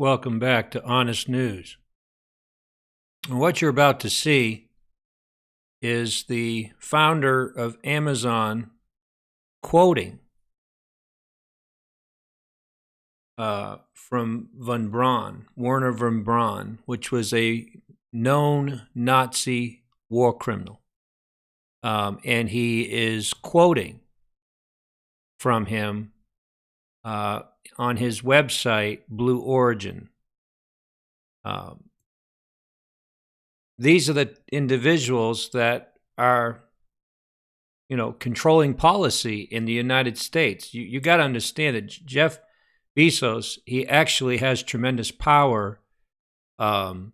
Welcome back to Honest News. And what you're about to see is the founder of Amazon quoting from von Braun, Wernher von Braun, which was a known Nazi war criminal. And he is quoting from him on his website, Blue Origin. These are the individuals that are, controlling policy in the United States. You got to understand that Jeff Bezos, he actually has tremendous power in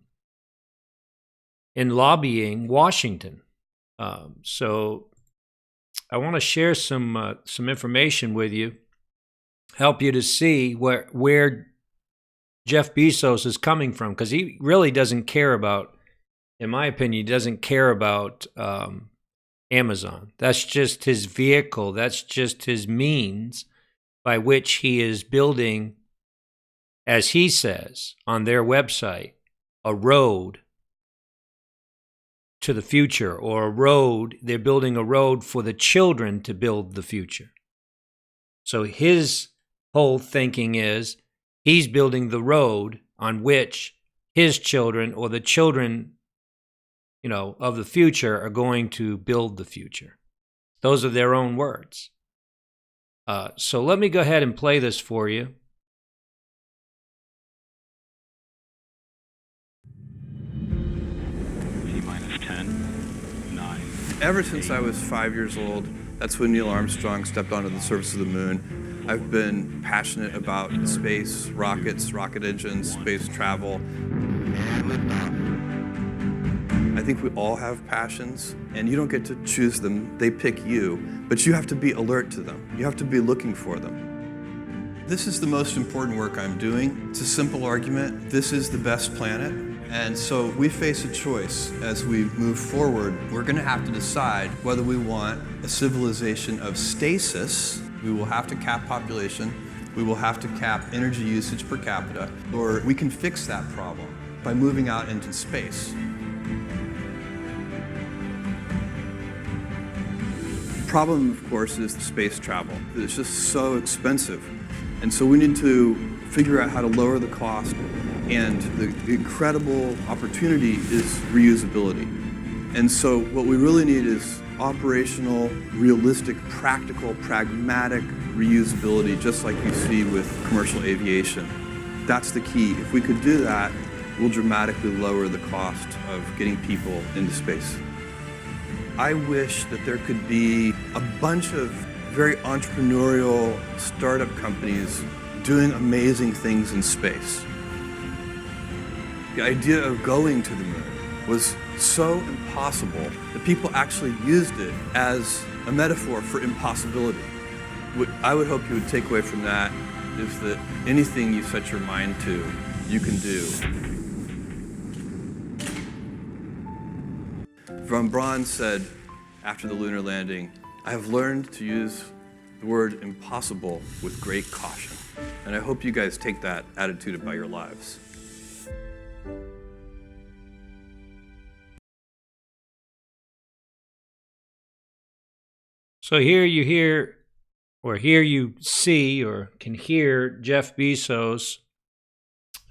lobbying Washington. So I want to share some information with you, help you to see where Jeff Bezos is coming from, because he really doesn't care about, in my opinion, he doesn't care about Amazon. That's just his vehicle. That's just his means by which he is building, as he says on their website, a road to the future, or a road. They're building a road for the children to build the future. So his whole thinking is he's building the road on which his children, or the children, of the future, are going to build the future. Those are their own words. So let me go ahead and play this for you. T-minus 10, 9. Ever since I was 5 years old, that's when Neil Armstrong stepped onto the surface of the moon. I've been passionate about space, rockets, rocket engines, space travel. I think we all have passions, and you don't get to choose them. They pick you, but you have to be alert to them. You have to be looking for them. This is the most important work I'm doing. It's a simple argument. This is the best planet, and so we face a choice as we move forward. We're going to have to decide whether we want a civilization of stasis. We will have to cap population. We will have to cap energy usage per capita, or we can fix that problem by moving out into space. The problem, of course, is the space travel. It's just so expensive. And so we need to figure out how to lower the cost, and the incredible opportunity is reusability. And so what we really need is operational, realistic, practical, pragmatic reusability, just like you see with commercial aviation. That's the key. If we could do that, we'll dramatically lower the cost of getting people into space. I wish that there could be a bunch of very entrepreneurial startup companies doing amazing things in space. The idea of going to the moon was so impossible that people actually used it as a metaphor for impossibility. What I would hope you would take away from that is that anything you set your mind to, you can do. Von Braun said after the lunar landing, "I have learned to use the word impossible with great caution." And I hope you guys take that attitude about your lives. So here you hear, or here you see, or can hear Jeff Bezos,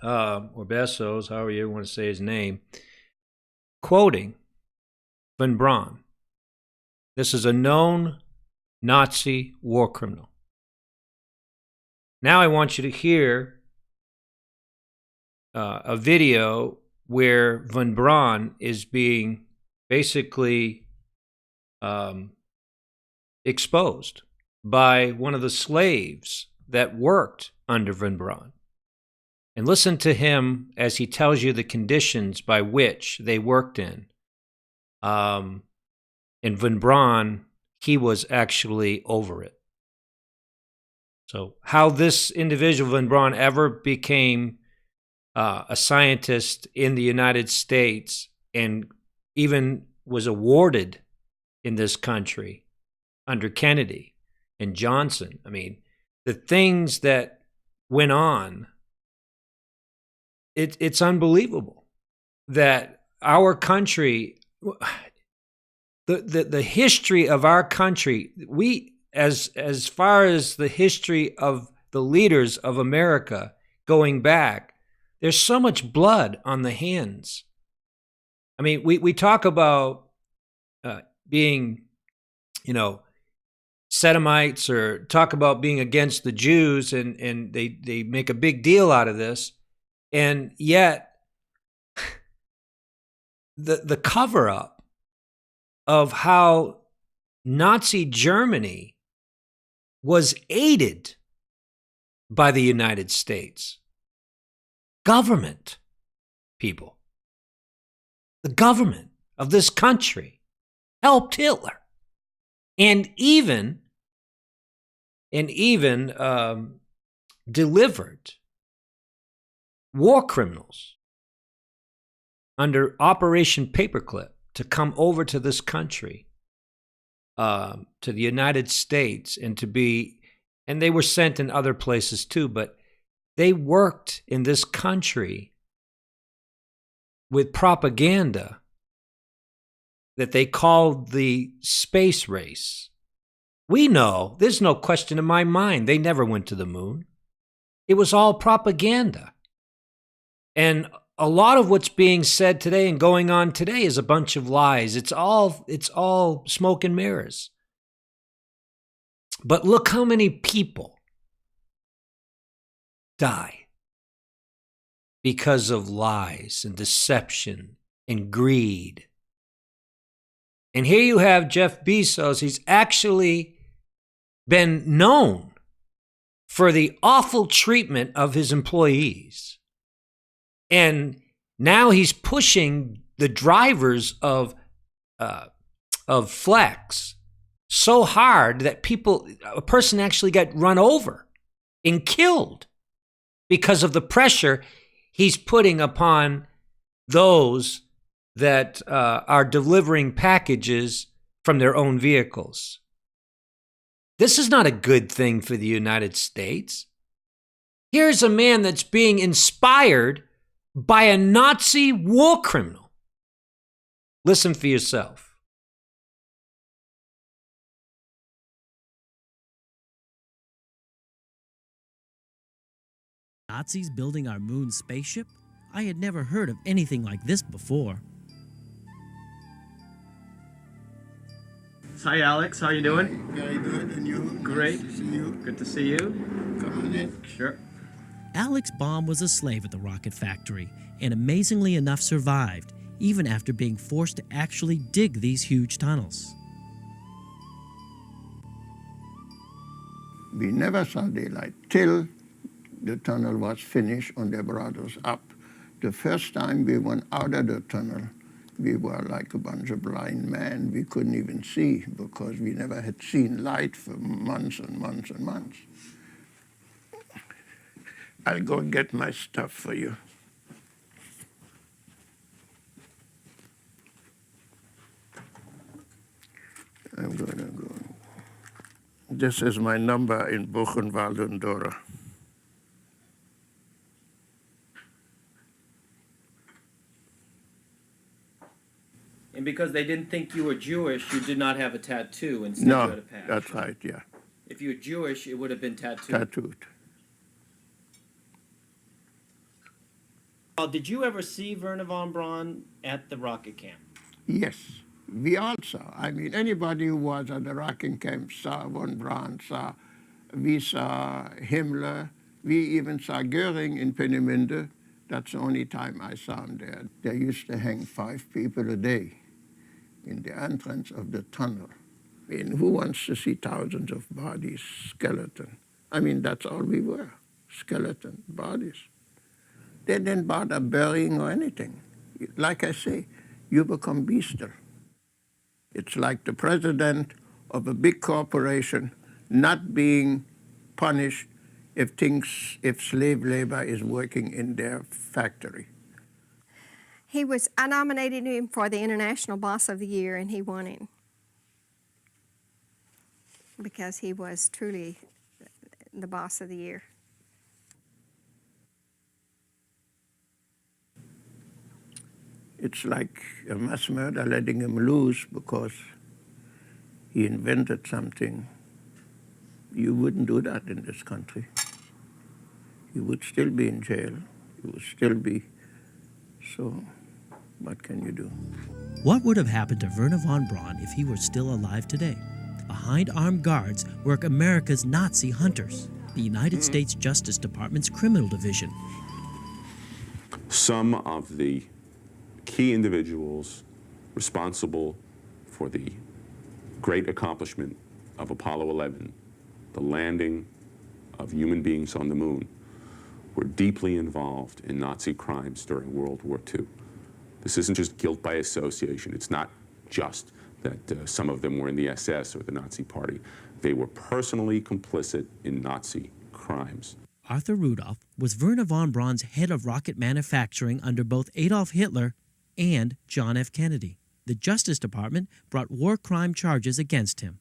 or Bezos, however you want to say his name, quoting von Braun. This is a known Nazi war criminal. Now I want you to hear a video where von Braun is being basically exposed by one of the slaves that worked under von Braun. And listen to him as he tells you the conditions by which they worked in. And von Braun, he was actually over it. So how this individual, von Braun, ever became a scientist in the United States and even was awarded in this country under Kennedy and Johnson. I mean, the things that went on it's unbelievable that our country, the history of our country, we as far as the history of the leaders of America going back, there's so much blood on the hands. I mean, we talk about being, Sodomites, or talk about being against the Jews, and they make a big deal out of this, and yet the cover up of how Nazi Germany was aided by the United States government, people. The government of this country helped Hitler, and even delivered war criminals under Operation Paperclip to come over to this country, to the United States, and they were sent in other places too, but they worked in this country with propaganda that they called the space race. We know, there's no question in my mind, they never went to the moon. It was all propaganda. And a lot of what's being said today and going on today is a bunch of lies. It's all smoke and mirrors. But look how many people die because of lies and deception and greed. And here you have Jeff Bezos. He's actually been known for the awful treatment of his employees. And now he's pushing the drivers of Flex so hard that a person actually got run over and killed because of the pressure he's putting upon those that are delivering packages from their own vehicles. This is not a good thing for the United States. Here's a man that's being inspired by a Nazi war criminal. Listen for yourself. Nazis building our moon spaceship? I had never heard of anything like this before. Hi Alex, how you doing? Very good, and you? Great. Nice to see you. Good to see you. Come on in. Sure. Alex Baum was a slave at the rocket factory, and amazingly enough survived, even after being forced to actually dig these huge tunnels. We never saw daylight till the tunnel was finished and they brought us up. The first time we went out of the tunnel, we were like a bunch of blind men. We couldn't even see because we never had seen light for months and months and months. I'll go get my stuff for you. I'm going to go. This is my number in Buchenwald and Dora. And because they didn't think you were Jewish, you did not have a tattoo. Instead, No, you had a patch. that's right, yeah. If you were Jewish, it would have been tattooed. Tattooed. Did you ever see Wernher von Braun at the rocket camp? Yes, we all saw. I mean, anybody who was at the rocket camp saw von Braun, we saw Himmler, we even saw Goering in Peenemünde. That's the only time I saw him there. They used to hang 5 people a day in the entrance of the tunnel. I mean, who wants to see thousands of bodies, skeleton? I mean, that's all we were, skeleton bodies. They didn't bother burying or anything. Like I say, you become bestial. It's like the president of a big corporation not being punished if slave labor is working in their factory. I nominated him for the International Boss of the Year, and he won it because he was truly the Boss of the Year. It's like a mass murder, letting him loose because he invented something. You wouldn't do that in this country. You would still be in jail. You would still be. So what can you do? What would have happened to Wernher von Braun if he were still alive today? Behind armed guards work America's Nazi hunters, the United States Justice Department's criminal division. Some of the key individuals responsible for the great accomplishment of Apollo 11, the landing of human beings on the moon, were deeply involved in Nazi crimes during World War II. This isn't just guilt by association. It's not just that some of them were in the SS or the Nazi Party. They were personally complicit in Nazi crimes. Arthur Rudolph was Wernher von Braun's head of rocket manufacturing under both Adolf Hitler and John F. Kennedy. The Justice Department brought war crime charges against him.